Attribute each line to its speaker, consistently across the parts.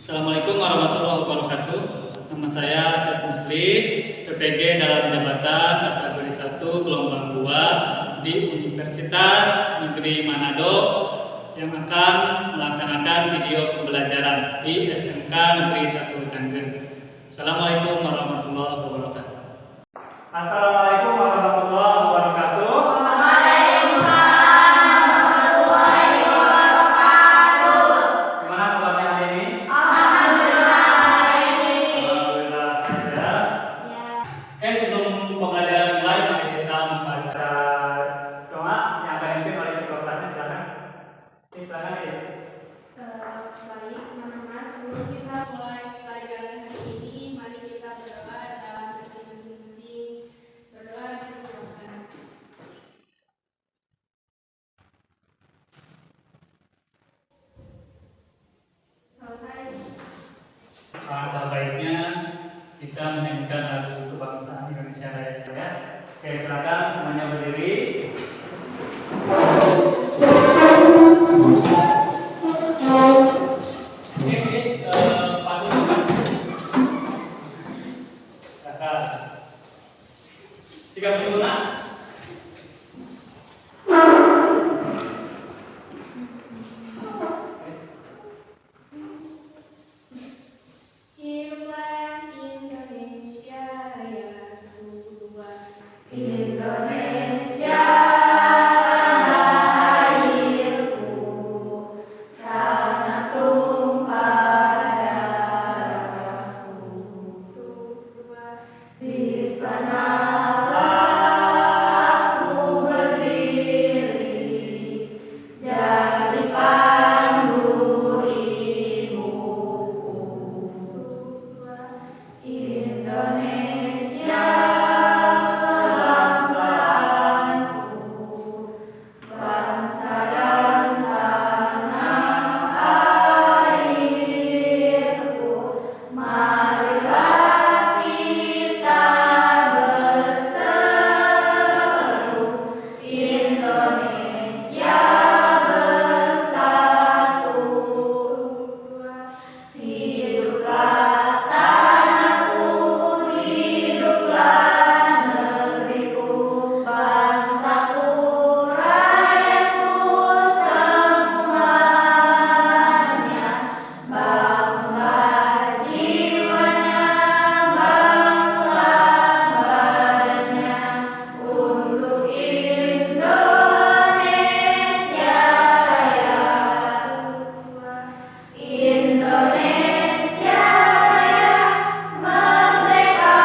Speaker 1: Assalamualaikum warahmatullahi wabarakatuh. Nama saya Asyaf Musli, PPG dalam jabatan kategori 1 gelombang 2 di Universitas Negeri Manado yang akan melaksanakan video pembelajaran di SMK Negeri 1 Tangerang. Assalamualaikum warahmatullahi wabarakatuh. Assalamualaikum warahmatullahi wabarakatuh. Ada baiknya kita menyanyikan lagu kebangsaan Indonesia Raya ya. Oke, silakan semuanya berdiri. Oke, guys, padu kan? Silakan. Sikap sempurna.
Speaker 2: Indonesia Raya, merdeka,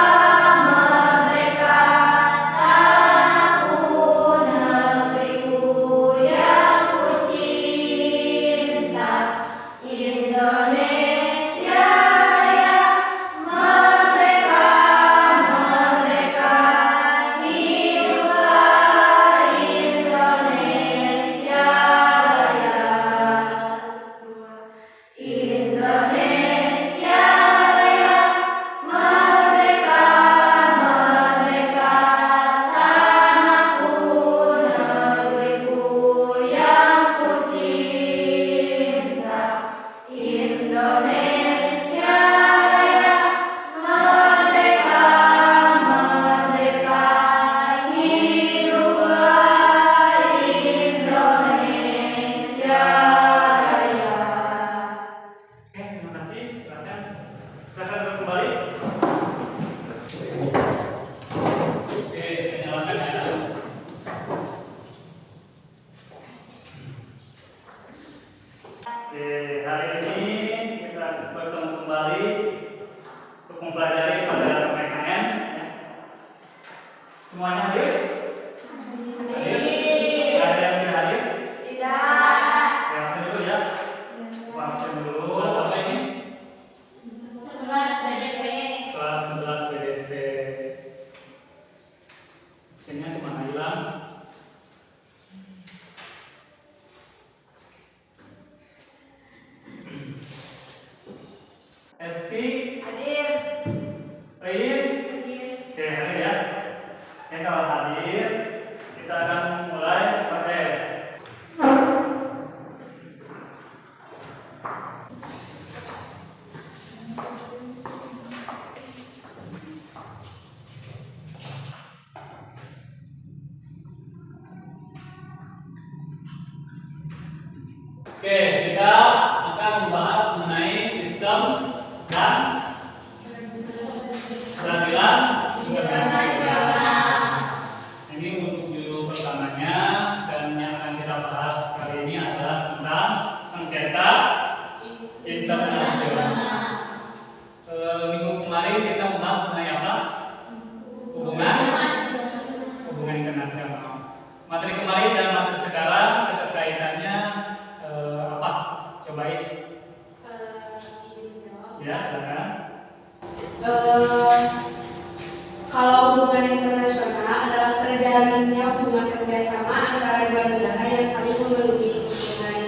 Speaker 2: Kalau hubungan internasional adalah terjalinnya hubungan kerjasama antara dua negara yang saling memenuhi kebutuhan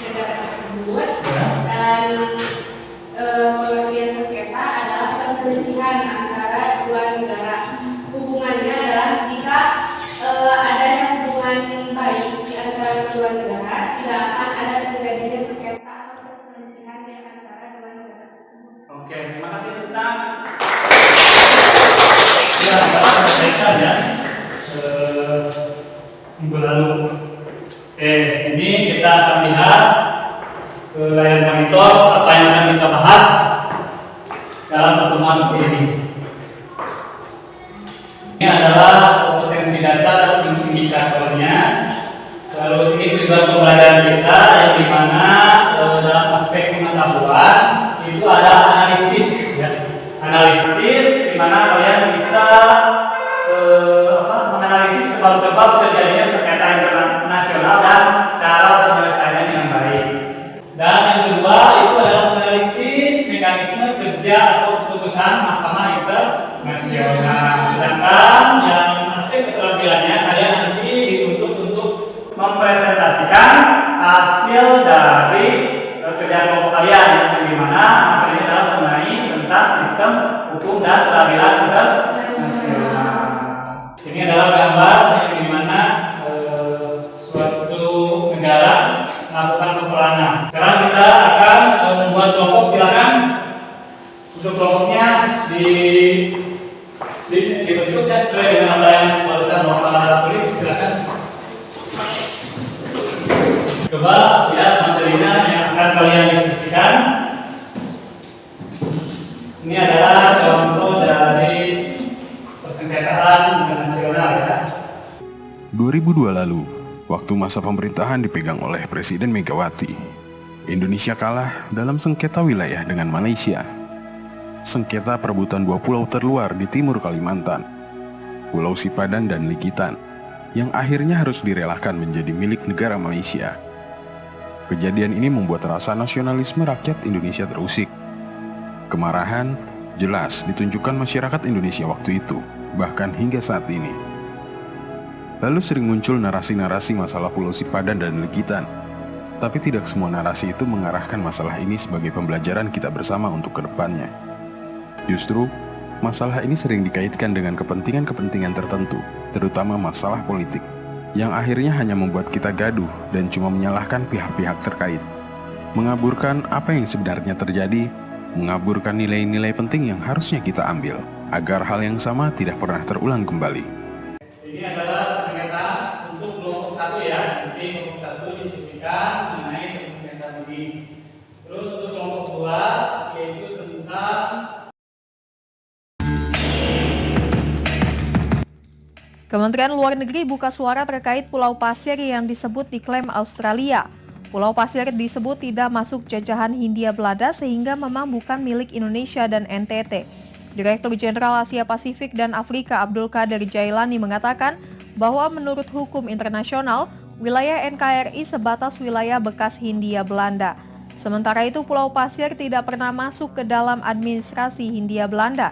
Speaker 2: negara tersebut, dan pengertian sengketa adalah perselisihan antara dua negara. Hubungannya adalah jika adanya hubungan baik di antara dua negara, tidak akan ada terjadinya sengketa atau perselisihan di antara dua negara tersebut.
Speaker 1: Oke, terima kasih tentang ya, sekarang mereka ya minggu lalu. Oke, ini kita akan lihat ke layar monitor apa yang akan kita bahas dalam pertemuan ini. Ini adalah kompetensi dasar dan indikatornya. Terus ini tujuan pembelajaran kita yang dimana dalam aspek pengetahuan itu ada analisis, ya. Analisis di mana kalian bisa menganalisis sebab-sebab terjadinya sengketa internasional dan cara penyelesaiannya dengan baik. Dan yang kedua itu adalah menganalisis mekanisme kerja atau keputusan Mahkamah Internasional. Sedangkan yang aspek keterampilannya kalian nanti dituntut untuk mempresentasikan hasil dari kerjaan kelompok kalian yang dimana materinya adalah mengenai tentang sistem hukum dan peradilan internasional. Ini adalah gambar yang dimana suatu negara melakukan peperanan. Sekarang kita akan membuat kelompok. Silakan untuk kelompoknya dibentuknya sesuai dengan apa yang barusan Bapak tulis. Silakan. Coba lihat materinya yang akan kalian diskusikan. Ini adalah contoh dari persengketaan internasional ya.
Speaker 3: 2002 lalu, waktu masa pemerintahan dipegang oleh Presiden Megawati, Indonesia kalah dalam sengketa wilayah dengan Malaysia. Sengketa perebutan dua pulau terluar di timur Kalimantan, Pulau Sipadan dan Ligitan, yang akhirnya harus direlakan menjadi milik negara Malaysia. Kejadian ini membuat rasa nasionalisme rakyat Indonesia terusik. Kemarahan jelas ditunjukkan masyarakat Indonesia waktu itu, bahkan hingga saat ini. Lalu sering muncul narasi-narasi masalah Pulau Sipadan dan Ligitan. Tapi tidak semua narasi itu mengarahkan masalah ini sebagai pembelajaran kita bersama untuk kedepannya. Justru, masalah ini sering dikaitkan dengan kepentingan-kepentingan tertentu, terutama masalah politik, yang akhirnya hanya membuat kita gaduh dan cuma menyalahkan pihak-pihak terkait. Mengaburkan apa yang sebenarnya terjadi, mengaburkan nilai-nilai penting yang harusnya kita ambil, agar hal yang sama tidak pernah terulang kembali.
Speaker 1: Ini adalah persengketaan untuk kelompok 1 ya. Nanti kelompok 1 diskusikan mengenai persengketaan ini. Terus untuk kelompok 2 yaitu tentang
Speaker 4: Kementerian Luar Negeri buka suara terkait Pulau Pasir yang disebut diklaim Australia. Pulau Pasir disebut tidak masuk jajahan Hindia Belanda sehingga memang bukan milik Indonesia dan NTT. Direktur Jenderal Asia Pasifik dan Afrika Abdul Qadir Jailani mengatakan bahwa menurut hukum internasional, wilayah NKRI sebatas wilayah bekas Hindia Belanda. Sementara itu Pulau Pasir tidak pernah masuk ke dalam administrasi Hindia Belanda.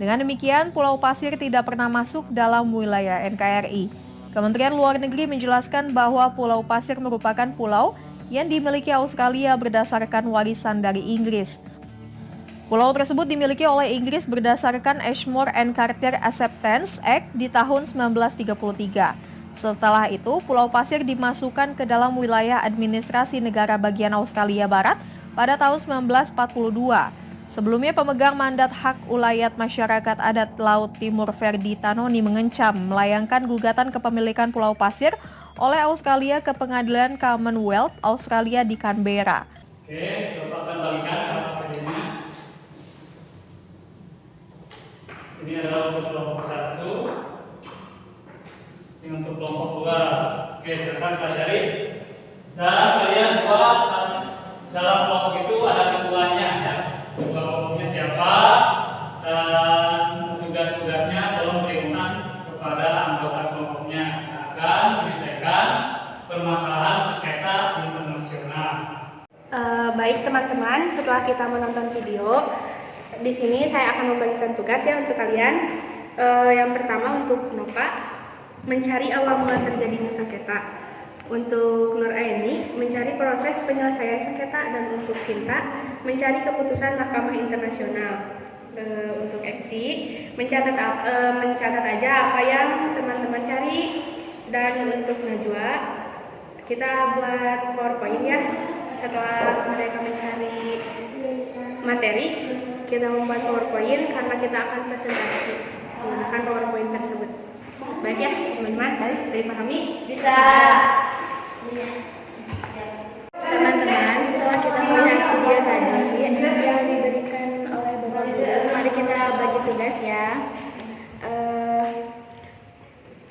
Speaker 4: Dengan demikian, Pulau Pasir tidak pernah masuk dalam wilayah NKRI. Kementerian Luar Negeri menjelaskan bahwa Pulau Pasir merupakan pulau yang dimiliki Australia berdasarkan warisan dari Inggris. Pulau tersebut dimiliki oleh Inggris berdasarkan Ashmore and Carter Acceptance Act di tahun 1933. Setelah itu, Pulau Pasir dimasukkan ke dalam wilayah administrasi negara bagian Australia Barat pada tahun 1942. Sebelumnya, pemegang mandat hak ulayat masyarakat adat Laut Timur Ferdi Tanoni mengencam melayangkan gugatan kepemilikan Pulau Pasir oleh Australia ke Pengadilan Commonwealth Australia di Canberra.
Speaker 1: Oke, Bapak akan balikan materinya. Ini adalah untuk kelompok 1. Ini untuk kelompok 2. Oke, silakan pelajari. Dan kalian buat dalam kelompok itu ada ketuanya ya. Ketua kelompoknya siapa dan tugas-tugasnya tolong berikan kepada anggota kelompoknya akan menyelesaikan permasalahan sengketa internasional.
Speaker 2: Baik teman-teman, setelah kita menonton video, di sini saya akan membagikan tugas ya untuk kalian. Yang pertama untuk NOPA, mencari awal mula terjadinya sengketa. Untuk Nur Aini, mencari proses penyelesaian sengketa. Dan untuk Sinta, mencari keputusan Mahkamah Internasional. Untuk Esti, mencatat aja apa yang teman-teman cari. Dan untuk Najwa, kita buat PowerPoint ya. Setelah mereka mencari materi, kita membuat PowerPoint karena kita akan presentasi menggunakan PowerPoint tersebut. Baik ya teman-teman, bisa dipahami? Bisa. Teman-teman, setelah kita melihat video tadi yang diberikan oleh Bapak Guru, mari kita bagi tugas ya.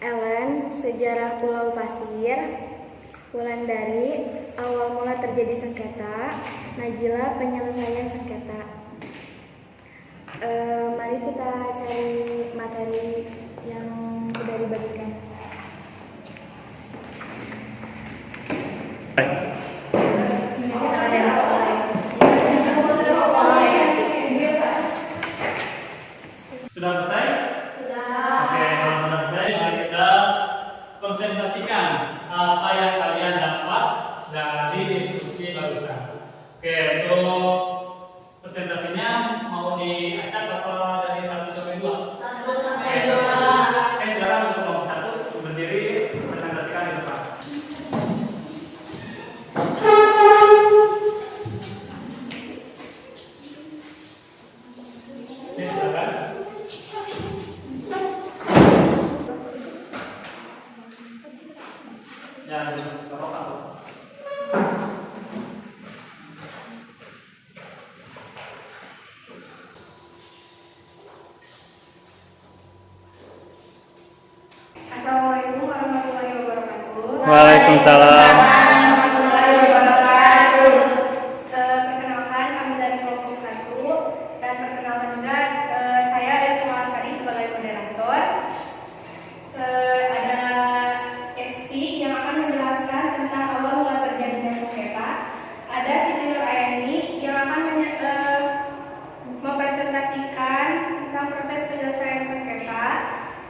Speaker 2: Ellen, sejarah Pulau Pasir. Wulandari, awal mula terjadi sengketa. Najila, penyelesaian sengketa. Mari kita cari materi yang sudah dibagikan.
Speaker 1: Sudah selesai? Sudah. Oke, kalau sudah selesai, mari kita konsentrasikan apa yang kalian dapat dari diskusi barusan. Oke, untuk presentasinya mau diacak apa dari 1 sampai 2? 1 sampai 2. Oke, sekarang untuk nomor 1 berdiri presentasikan di depan. Oke, silakan. Ya, apa?
Speaker 2: Assalamualaikum warahmatullahi wabarakatuh.
Speaker 1: Waalaikumsalam.
Speaker 2: Perkenalkan, kami dari kelompok 1 dan perkenalkan juga saya Esti Malasari sebagai moderator. Ada Esti yang akan menjelaskan tentang awal mula terjadinya sengketa. Ada Siti Nur Aini yang akan mempresentasikan tentang proses penyelesaian sengketa.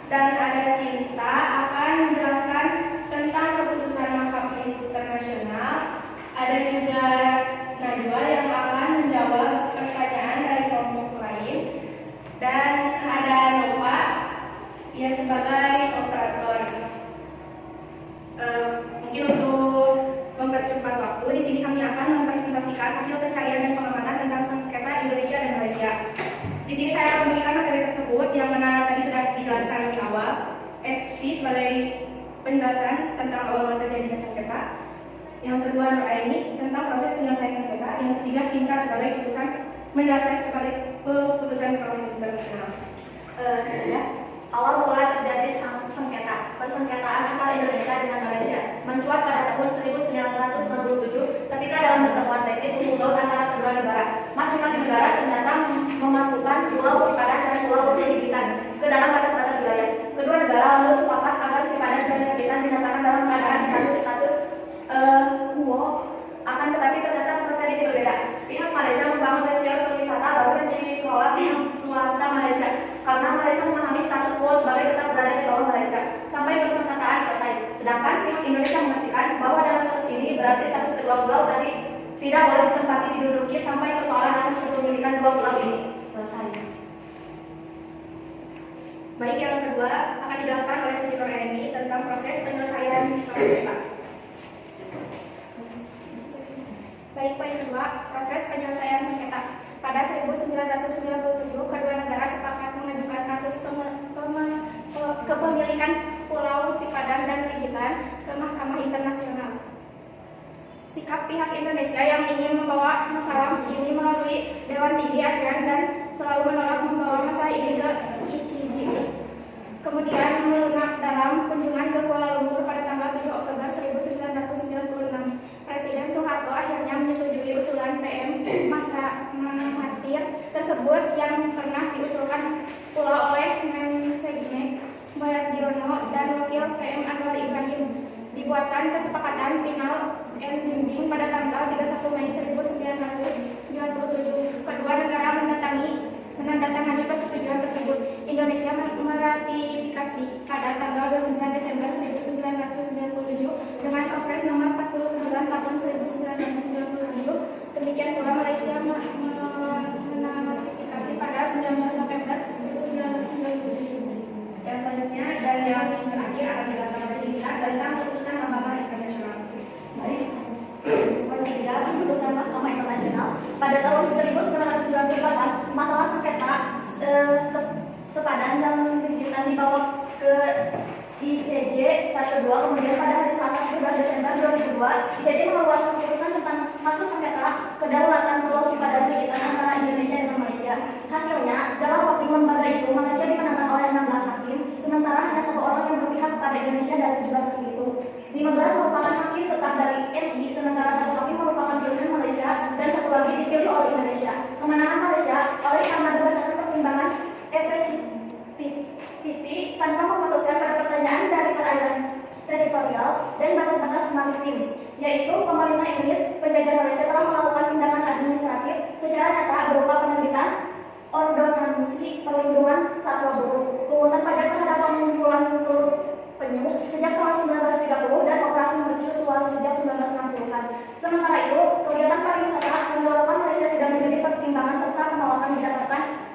Speaker 2: Dan ada Sinta akan menjelaskan tentang keputusan Mahkamah Internasional. Ada juga Najwa yang akan menjawab pertanyaan dari kelompok lain. Dan ada Nova yang sebagai operator. Mungkin untuk mempercepat waktu, di sini kami akan mempresentasikan hasil pencarian dan pengamatan tentang sengketa Indonesia dan Malaysia. Di sini saya akan memberikan materi tersebut yang mana tadi sudah dijelaskan di awal. Esti sebagai penjelasan tentang awal mula terjadinya sengketa. Yang kedua Nur Aini tentang proses penyelesaian sengketa. Yang ketiga Sinta sebagai menjelaskan sebagai keputusan Mahkamah Internasional.
Speaker 5: Awal mula terjadi sengketa persengketaan antara Indonesia dengan Malaysia mencuat pada tahun 1967 ketika dalam pertemuan teknis hubung laut antara kedua negara. Masing-masing negara ternyata memasukkan Pulau Sipadan dan Pulau Tribitan ke dalam batas wilayah. Kedua negara lalu sepakat agar Sipadan dan Tribitan dinyatakan dalam keadaan status quo. Akan tetapi ternyata mereka berbeda. Pihak Malaysia membangun resort perwisata baru yang dikelola pihak swasta Malaysia karena Malaysia memahami status quo sebagai tetap berada di bawah Malaysia sampai persengketaan selesai. Sedangkan pihak Indonesia mengartikan bahwa dalam status ini berarti status kedua pulau tadi tidak boleh ditempati diduduki sampai persoalan atas kepemilikan dua pulau ini selesai.
Speaker 2: Baik, yang kedua akan dijelaskan oleh Siti Nur Aini tentang proses penyelesaian sengketa. Baik, poin kedua, proses penyelesaian sengketa. Pada 1997, kedua negara sepakat mengajukan kasus kepemilikan Pulau Sipadan dan Tribitan ke Mahkamah Internasional. Sikap pihak Indonesia yang ingin membawa masalah ini melalui Dewan Tinggi ASEAN dan selalu menolak membawa masalah ini ke ICJ. Kemudian melunak dalam kunjungan ke Kuala Lumpur pada tanggal 7 Oktober 1996. Presiden Soeharto akhirnya menyetujui usulan PM Mahathir tersebut yang pernah diusulkan pula oleh Mensesnek Bayardiono dan Wakil PM Anwar Ibrahim. Dibuatkan kesepakatan final and binding pada tanggal 31 Mei 1997. Kedua negara menandatangani persetujuan tersebut.
Speaker 5: mekanisme akhir akan dijelaskan pada sini berdasarkan keputusan Mahkamah Internasional. Baik, poin ketiga, keputusan Mahkamah Internasional pada tahun 1998 masalah sengketa sepadan dan kegiatan dibawa ke ICJ saat kedua, kemudian pada hari Selasa 17 Desember 2002 ICJ mengeluarkan keputusan tentang kasus sengketa kedaulatan Pulau Sipadan kegiatan antara Indonesia dengan Malaysia. Hasilnya, dalam voting lembaga itu Malaysia dimenangkan oleh 16 hakim, sementara hanya satu orang yang berpihak kepada Indonesia dari 17 hakim itu. 15 merupakan hakim tetap dari MI, sementara satu hakim merupakan pilihan Malaysia dan satu lagi dipilih oleh Indonesia. Kemenangan Malaysia oleh karena berdasarkan pertimbangan efektiviti tanpa memutuskan pada pertanyaan dari perairan teritorial dan batas-batas maritim, yaitu pemerintah Inggris penjajah Malaysia telah melakukan tindakan administratif secara nyata berupa penerbitan ordonansi perlindungan satwa burung, pungutan pajak terhadap pengumpulan telur penyu sejak tahun 1930 dan operasi mercusuar sejak 1960-an. Sementara itu, kegiatan pariwisata yang dilakukan Malaysia tidak menjadi pertimbangan serta penolakan berdasarkan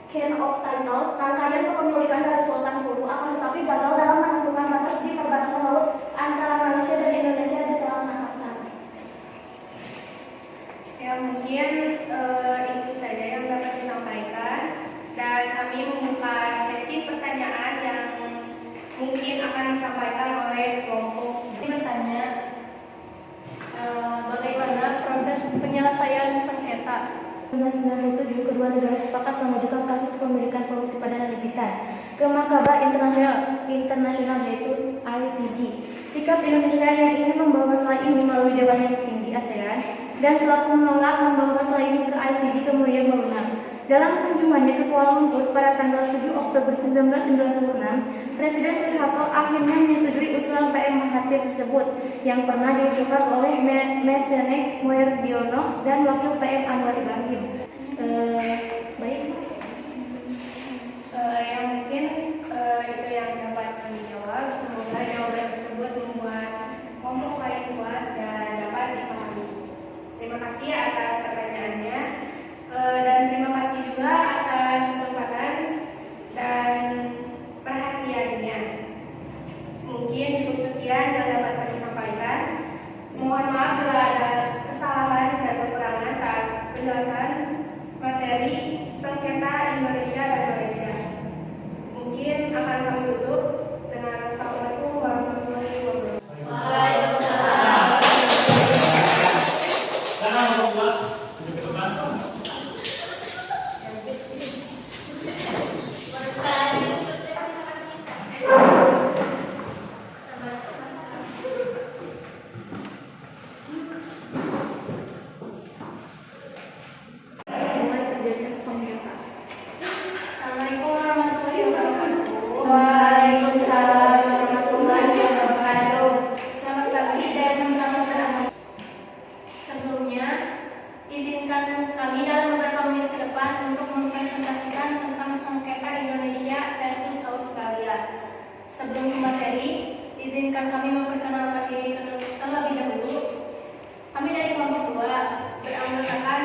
Speaker 5: Chain of Title, rangkaian kepemilikan dari Sultan Sulu, akan tetapi gagal dalam menentukan batas di perbatasan laut antara Malaysia dan Indonesia di Selat Makassar.
Speaker 2: Ya, mungkin itu saja yang dapat disampaikan, dan kami membuka sesi pertanyaan yang mungkin akan disampaikan oleh kelompok.
Speaker 5: Bertanya, bagaimana proses penyelesaian sengketa? 1997, kedua negara sepakat mengajukan kasus kepemilikan Pulau Sipadan dan Legitan ke Mahkamah Internasional yaitu ICJ. Sikap Indonesia yang ingin membawa masalah ini melalui Dewan yang tinggi ASEAN dan selaku menolak membawa masalah ini ke ICJ kemudian melunak. Dalam kunjungannya ke Kuala Lumpur pada tanggal 7 Oktober 1996, Presiden Soeharto akhirnya menyetujui usulan PM Mahathir tersebut yang pernah diusulkan oleh Mesenek Moerdiono dan Wakil PM Anwar Ibrahim. Baik.
Speaker 2: Yang mungkin itu yang dapat kami jawab. Semoga jawaban tersebut membuat kelompok lain puas dan dapat dipahami. Terima kasih atas pertanyaannya, dan terima kasih juga atas kesempatan dan perhatiannya. Mungkin cukup sekian yang dapat kami sampaikan. Mohon maaf bila ada kesalahan dan kekurangan saat penjelasan materi sengketa Indonesia dan Malaysia. Mungkin akan kami tutup dengan Assalamualaikum warahmatullahi wabarakatuh.
Speaker 5: Assalamualaikum warahmatullahi wabarakatuh.
Speaker 2: Waalaikumsalam warahmatullahi wabarakatuh.
Speaker 5: Selamat pagi dan selamat berangkat. Sebelumnya, izinkan kami dalam beberapa menit ke depan untuk mempresentasikan tentang sengketa Indonesia versus Australia. Sebelum ke materi, izinkan kami memperkenalkan diri terlebih dahulu. Kami dari kelompok 2 beranggotakan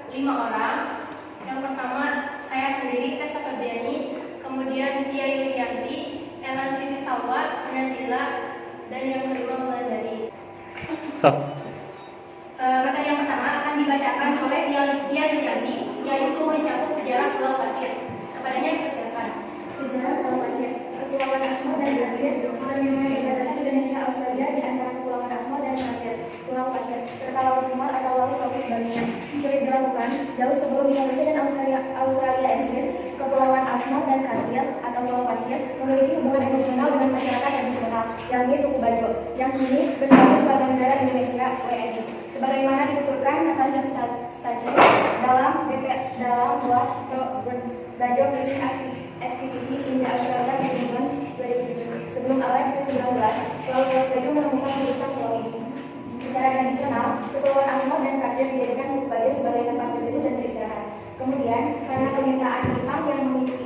Speaker 5: 5 orang. Yang pertama, saya sendiri, Tessa Febriani, kemudian Tia Yulianti, Elan Siti Sawat, Nazila, dan yang kelima Wulandari. Materi yang pertama akan dibacakan oleh Tia Yulianti, yaitu mencakup sejarah Pulau Pasir. Kepadanya dipersilakan. Sejarah Pulau Pasir. Kepulauan Asmo dan Kartir bernama Ibadah Indonesia Australia di antara Kepulauan Asmo dan Kartir, Pulau Pasir, serta Laut Timur atau Laut Southeast Bagian. Sulit dilakukan jauh sebelum Indonesia dan Australia eksis. Kepulauan Asmo dan Kartir atau Pulau Pasir memiliki hubungan emosional dengan masyarakat yang dikenal, yakni suku Bajo, yang kini berstatus warga negara Indonesia (WNI). Sebagaimana dituturkan Natasha Staci dalam What Bajo Missing Activity in the Australia Seasons 2007. Sebelum abad ke-19, Pulau Bajo menemukan tulisan pulau ini. Secara tradisional, Kepulauan Asmo dan Kartir dijadikan suku Bajo sebagai tempat berteduh dan beristirahat. Kemudian, karena permintaan Jepang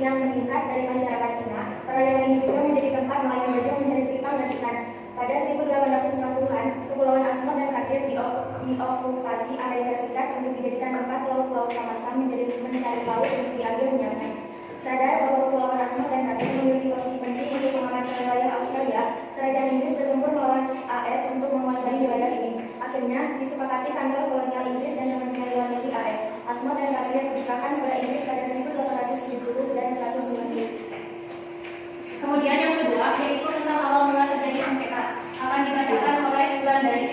Speaker 5: yang meningkat dari masyarakat Cina, perairan ini juga menjadi tempat nelayan Bajo mencari tipang dan ikan. Pada 1840-an, Kepulauan Asmo dan Kartir diokupasi Amerika Serikat untuk dijadikan tempat laut-laut Tamarsan mencari laut untuk diambil minyaknya. Sadar bahwa Kepulauan Asmo dan Kartir memiliki posisi penting untuk mengamankan wilayah disepakati kantor kolonial Inggris dan Kementerian Luar Negeri AS. Asma dan Gabriel diserahkan kepada Inggris pada 1870 dan 190. Kemudian yang kedua, yaitu tentang awal mula terjadi sengketa, akan dibacakan oleh Wulandari.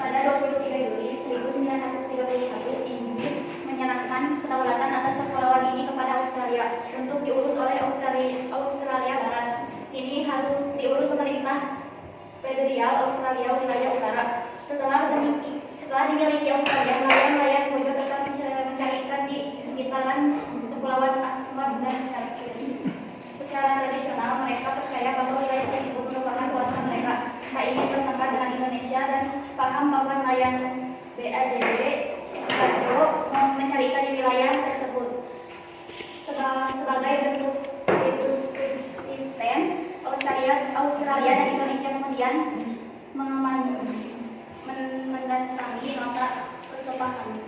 Speaker 5: Pada 23 Juli 1931, Inggris menyerahkan kedaulatan atas kepulauan ini kepada Australia untuk diurus oleh Australia Barat. Ini harus diurus pemerintah federal Australia wilayah utara. Setelah dimiliki Australia, nelayan-nelayan Bojo tetap mencari ikan di sekitaran kepulauan Asmat dan Cartier. Secara tradisional, mereka percaya bahwa wilayah tersebut merupakan kuasa mereka. Hal ini bertentangan dengan Indonesia dan paham bahwa nelayan BAJB Bojo mencari ikan di wilayah tersebut. Sebagai bentuk subsisten, Australia dan Indonesia kemudian menandatangani nota kesepahaman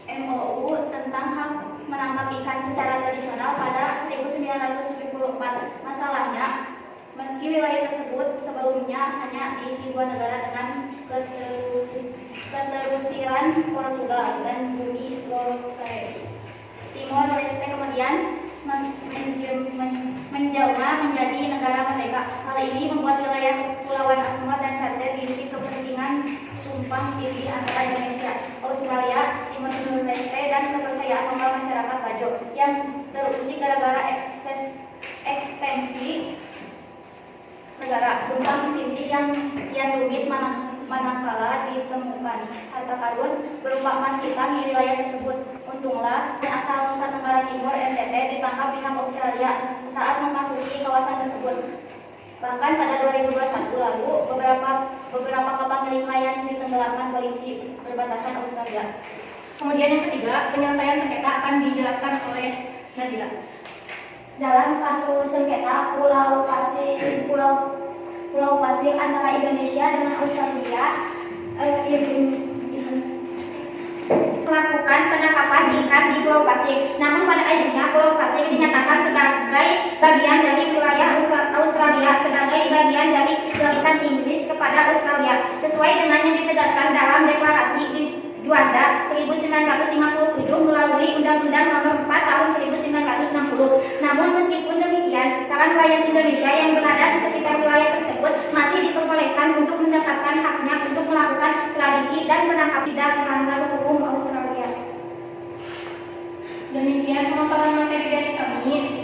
Speaker 5: MOU tentang hak menangkap ikan secara tradisional pada 1974. Masalahnya, meski wilayah tersebut sebelumnya hanya diisi dua negara dengan keterusiran Portugal dan Bumi Lorosa, Timor Leste kemudian menjelma menjadi negara merdeka. Hal ini membuat wilayah Kepulauan Asmat dan Cartier diisi kepentingan tumpang tindih antara Indonesia, Australia, Timor Leste, dan kepercayaan lokal masyarakat Bajo yang terusik gara-gara ekstensi negara. Tumpang tindih yang kian rumit manakala ditemukan harta karun berupa emas hitam di wilayah tersebut. Untunglah asal Nusa Tenggara Timur NTT ditangkap pihak Australia saat memasuki kawasan tersebut. Bahkan pada 2021 lalu beberapa kapal milik nelayan ditenggelamkan polisi perbatasan Australia. Kemudian yang ketiga, penyelesaian sengketa akan dijelaskan oleh Nazila.
Speaker 6: Dalam kasus sengketa Pulau Pasir antara Indonesia dengan Australia melakukan penangkapan ikan di Pulau Pasir. Namun pada akhirnya Pulau Pasir dinyatakan sebagai bagian dari wilayah Australia, sebagai bagian dari warisan Inggris kepada Australia, sesuai dengan yang ditegaskan dalam deklarasi di Juanda 1957 melalui Undang-Undang Nomor 4 Tahun 1960. Namun meskipun demikian, para nelayan Indonesia yang berada di sekitar wilayah tersebut masih diperbolehkan untuk mendapatkan haknya untuk melakukan tradisi dan menangkap tidak melanggar hukum Australia.
Speaker 5: Demikian pemaparan materi dari kami.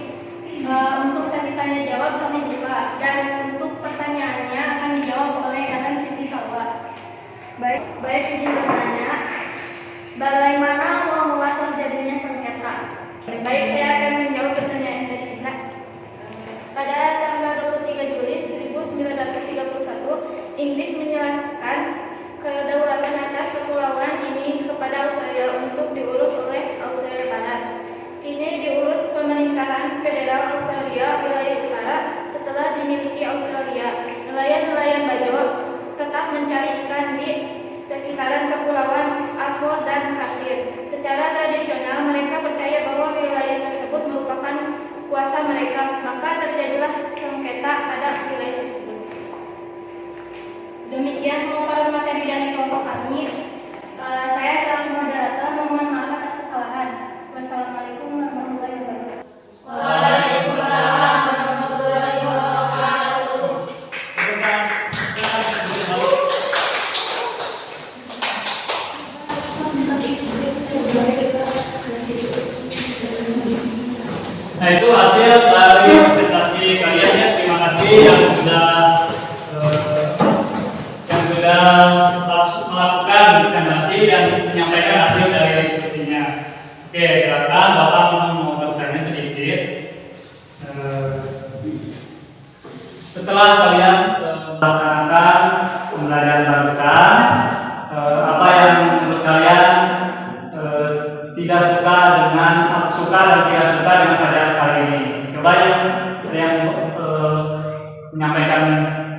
Speaker 5: Untuk sesi tanya jawab kami buka, dan untuk pertanyaannya akan dijawab oleh Ellen Siti Salwa.
Speaker 6: Baik, izin bertanya, bagaimana awal mula terjadinya sengketa?
Speaker 7: Baik, saya akan menjawab pertanyaan dari Cinta. Pada tanggal 23 Juli 1931, Inggris menyerahkan kedaulatan atas kepulauan ini kepada Australia untuk diurus oleh Australia Barat. Kini diurus pemerintahan federal Australia wilayah utara. Setelah dimiliki Australia, nelayan-nelayan Bajo tetap mencari ikan di sekitaran kepulauan Asmat dan Cartier. Secara tradisional, mereka percaya bahwa wilayah tersebut merupakan kuasa mereka, maka terjadilah sengketa pada wilayah tersebut.
Speaker 5: Demikian pemaparan materi dari kelompok kami. Saya selaku moderator mohon maaf atas kesalahan. Wassalamualaikum warahmatullahi wabarakatuh.
Speaker 2: Waalaikumsalam warahmatullahi wabarakatuh.
Speaker 1: Nah, itu hasil dari presentasi kalian ya. Terima kasih yang sudah melakukan presentasi dan menyampaikan hasil dari diskusinya. Oke, silakan Bapak mau bertanya sedikit. Setelah kalian melaksanakan pembelajaran barusan, apa yang menurut kalian tidak suka dengan suka dan tidak suka dengan pelajaran kali ini? Coba yang menyampaikan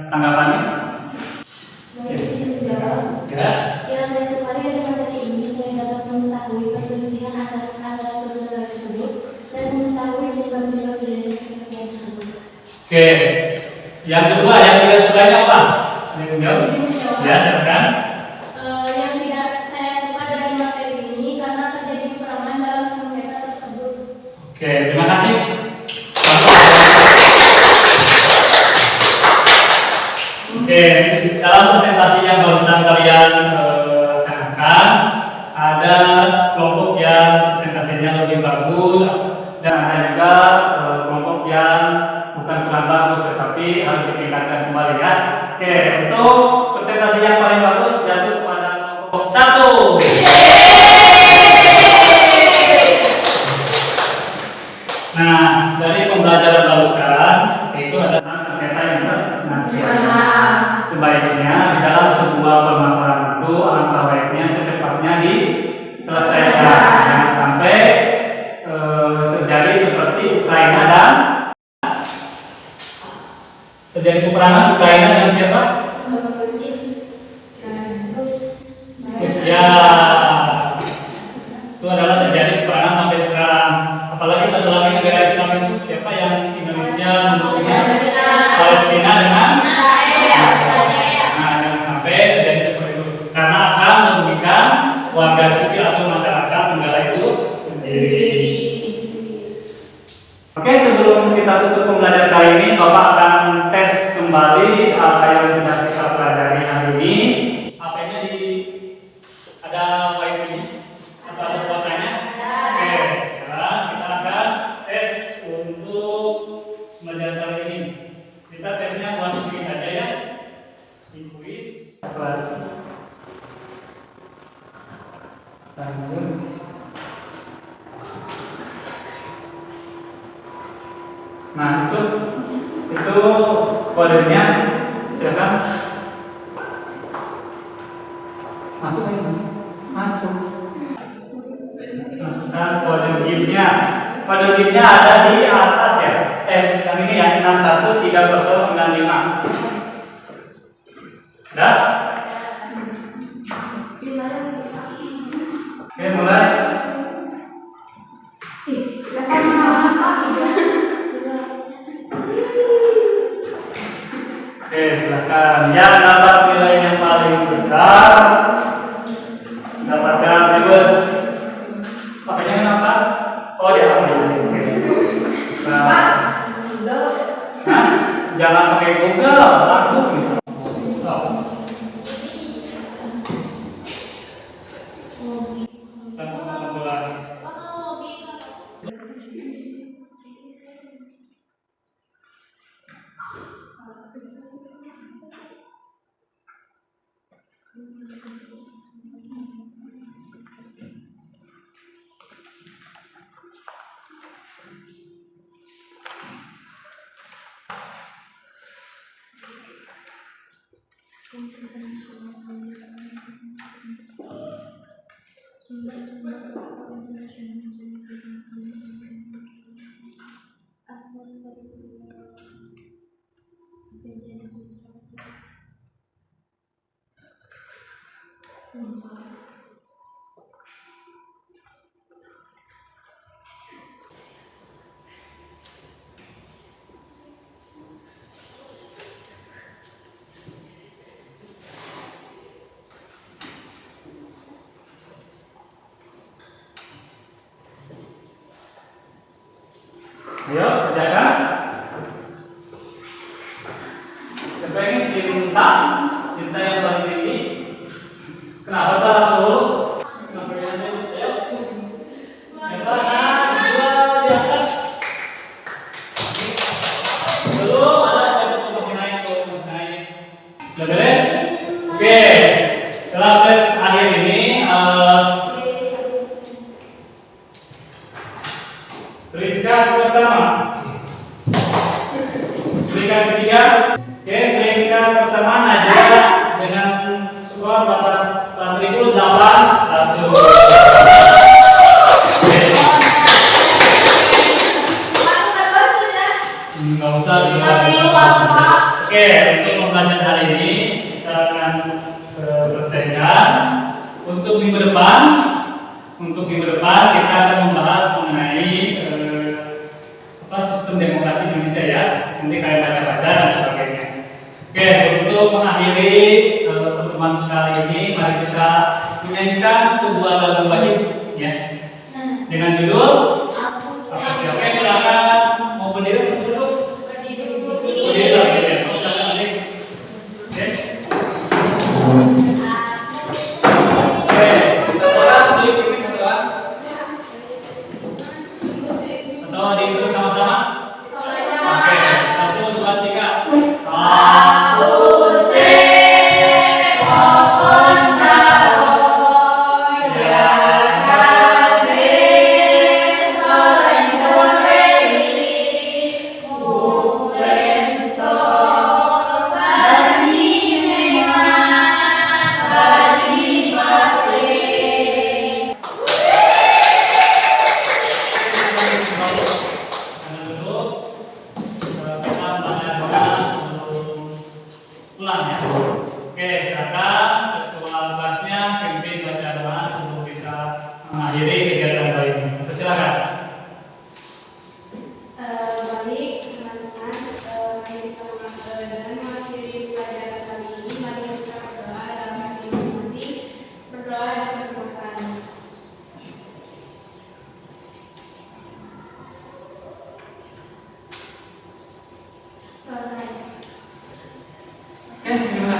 Speaker 1: tanggapannya. Ya.
Speaker 6: Yang saya sukai dari materi ini, saya dapat mengetahui perselisihan antara kedua negara tersebut dan mengetahui penyebab-penyebab dari perselisihan tersebut.
Speaker 1: Oke, yang kedua yang tidak sukanya apa? Mau jawab? Ya, silakan.
Speaker 8: Yang tidak saya suka dari materi ini karena terjadi peperangan dalam sengketa tersebut.
Speaker 1: Oke, terima kasih. Oke, dalam presentasi yang barusan kalian sampaikan, ada kelompok yang presentasinya lebih bagus dan ada juga kelompok yang bukan kurang bagus tetapi harus ditingkatkan kembali ya. Oke, untuk presentasi yang paling bagus jatuh kepada kelompok 1. Nah, dari pembelajaran barusan itu adalah sengketa internasional. Sebaiknya di dalam sebuah permasalahan itu alangkah baiknya secepatnya diselesaikan, jangan sampai terjadi seperti Ukraina dan terjadi peperangan Ukraina dengan siapa? Rusia. Itu adalah terjadi peperangan sampai sekarang. Apalagi satu lagi negara Islam itu siapa yang Indonesia mendukungnya? Palestina dengan Israel. Nah, jangan sampai terjadi seperti itu karena akan merugikan warga sipil atau masyarakat negara itu sendiri. Oke, sebelum kita tutup pembelajaran kali ini, Bapak akan tes kembali apa yang sudah kita pelajari hari ini. HP-nya ada wifi-nya atau ada kuotanya? Oke, sekarang kita akan tes untuk pembelajaran kali ini. Kita tesnya buat kuis saja ya. Di kuis kelas nah itu kodenya, silakan masukkan kode GIP-nya. Kode GIP-nya ada di atas ya. Yang ini ya 613095. Udah? Oke, mulai. Oke, silakan. Yang dapat nilai yang paling besar mendapatkan reward. Makanya kenapa? Oh ya, oke. Nah, jangan pakai Google, langsung. Ayo, kerjakan. Siapa ini Sinta yang paling tinggi. Kenapa salah dulu? Kenapa yang saya? Ayo. Siapa? Nah, dua di atas. Belum ada saya masih naik tuh, masih naik. Udah beres? Oke. Dalam tes akhir ini peringkat pertama, peringkat ketiga, oke, peringkat pertama Najwa dengan skor 4.800. Nggak usah Oke, untuk pembelajaran hari ini kita akan selesaikan. Untuk minggu depan kita akan membahas mengenai sistem demokrasi Indonesia ya. Nanti kalian baca-baca dan sebagainya. Oke, untuk untuk mengakhiri pertemuan kali ini, mari kita menyanyikan sebuah lagu wajib ya dengan judul Oke, silakan mau berdiri atau duduk? Berdiri lah, ya. Silakan berdiri. Oke. Oke, kita mulai berdiri setelah. Atau dihitung sama-sama? Oke, 1, 2, 3. Pulang ya. Oke, silakan ketua kelasnya pimpin baca doa sebelum kita mengakhiri kegiatan kali ini. Silakan.
Speaker 2: Baik, teman-teman, kita dengan mengakhiri pelajaran kali ini, mari kita berdoa dalam hati masing-masing, berdoa dan bersamakan. Selesai.
Speaker 1: Terima